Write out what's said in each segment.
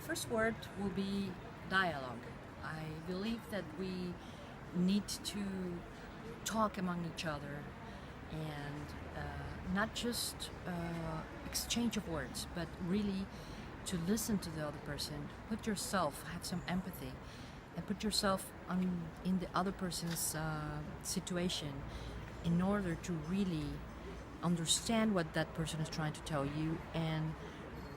first word will be dialogue. I believe that we need to talk among each other and not just exchange of words, but really to listen to the other person. Put yourself, have some empathy, and put yourself in the other person's situation in order to really understand what that person is trying to tell you and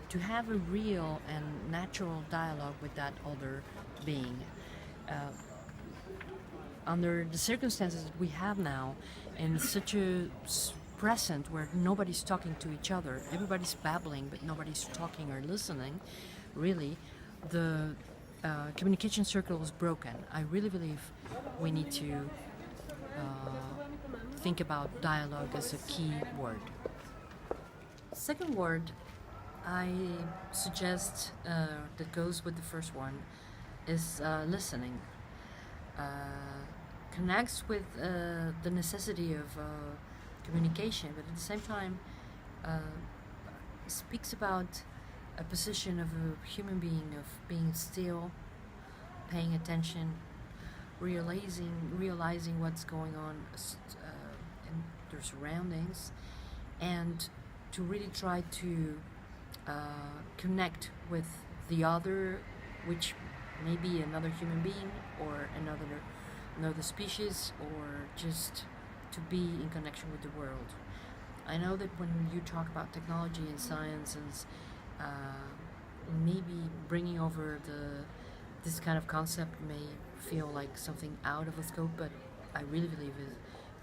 to have a real and natural dialogue with that other being. Under the circumstances that we have now, and such a present where nobody's talking to each other, everybody's babbling, but nobody's talking or listening, really, the communication circle is broken. I really believe we need to think about dialogue as a key word. Second word I suggest that goes with the first one is listening. Connects with the necessity of communication, but at the same time speaks about a position of a human being, of being still, paying attention, realizing what's going on in their surroundings, and to really try to connect with the other, which may be another human being or another species, or just to be in connection with the world. I know that when you talk about technology and science and maybe bringing over this kind of concept may feel like something out of the scope, but I really believe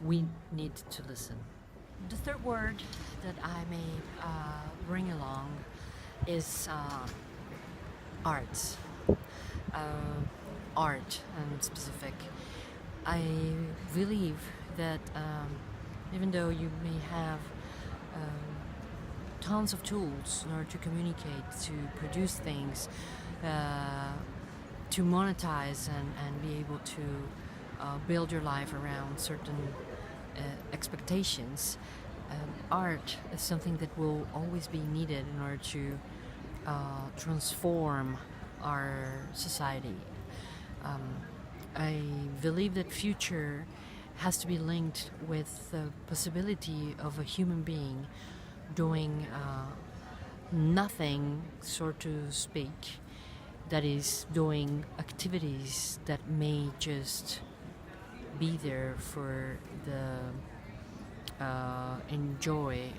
we need to listen. The third word that I may bring along is arts. Art and specific. I believe that even though you may have tons of tools in order to communicate, to produce things, to monetize and be able to build your life around certain expectations, art is something that will always be needed in order to transform our society. I believe that future has to be linked with the possibility of a human being doing nothing, so to speak, that is doing activities that may just be there for the joy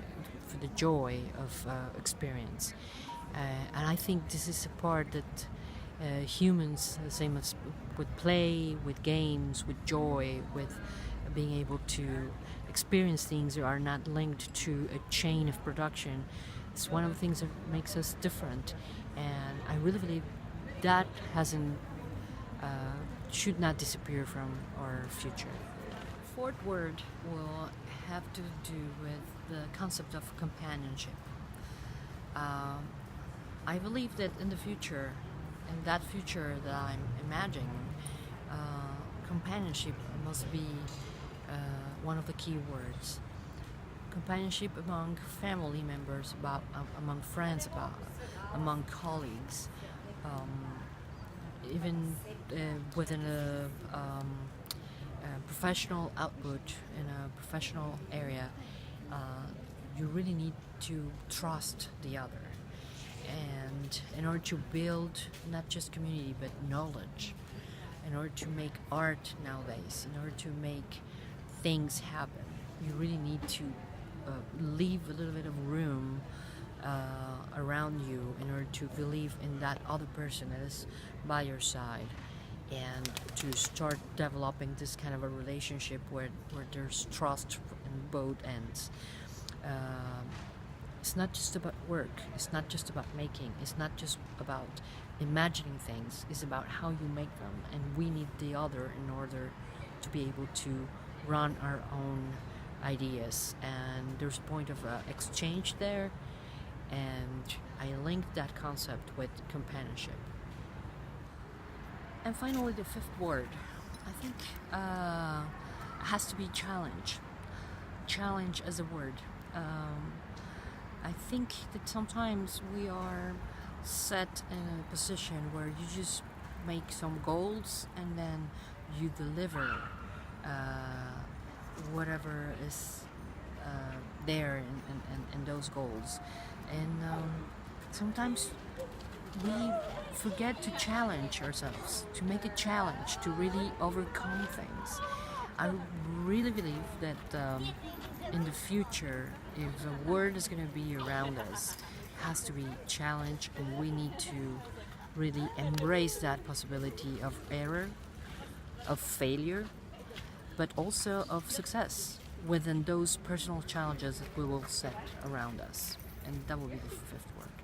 of experience. And I think this is a part that humans, the same as with play, with games, with joy, with being able to experience things that are not linked to a chain of production, it's one of the things that makes us different. And I really believe that should not disappear from our future. Fourth word will have to do with the concept of companionship. I believe that in the future, in that future that I'm imagining, companionship must be one of the key words. Companionship among family members, among friends, among colleagues, even within a professional output in a professional area. You really need to trust the other. And in order to build not just community but knowledge, in order to make art nowadays, in order to make things happen, you really need to leave a little bit of room around you in order to believe in that other person that is by your side, and to start developing this kind of a relationship where there's trust in both ends. It's not just about work, it's not just about making, it's not just about imagining things, it's about how you make them, and we need the other in order to be able to run our own ideas. And there's a point of exchange there, and I link that concept with companionship. And finally, the fifth word, I think, has to be challenge. Challenge as a word. I think that sometimes we are set in a position where you just make some goals and then you deliver whatever is there in those goals. And sometimes we forget to challenge ourselves, to make a challenge, to really overcome things. I really believe that in the future, if a word is going to be around us, it has to be challenged, and we need to really embrace that possibility of error, of failure, but also of success within those personal challenges that we will set around us. And that will be the fifth word.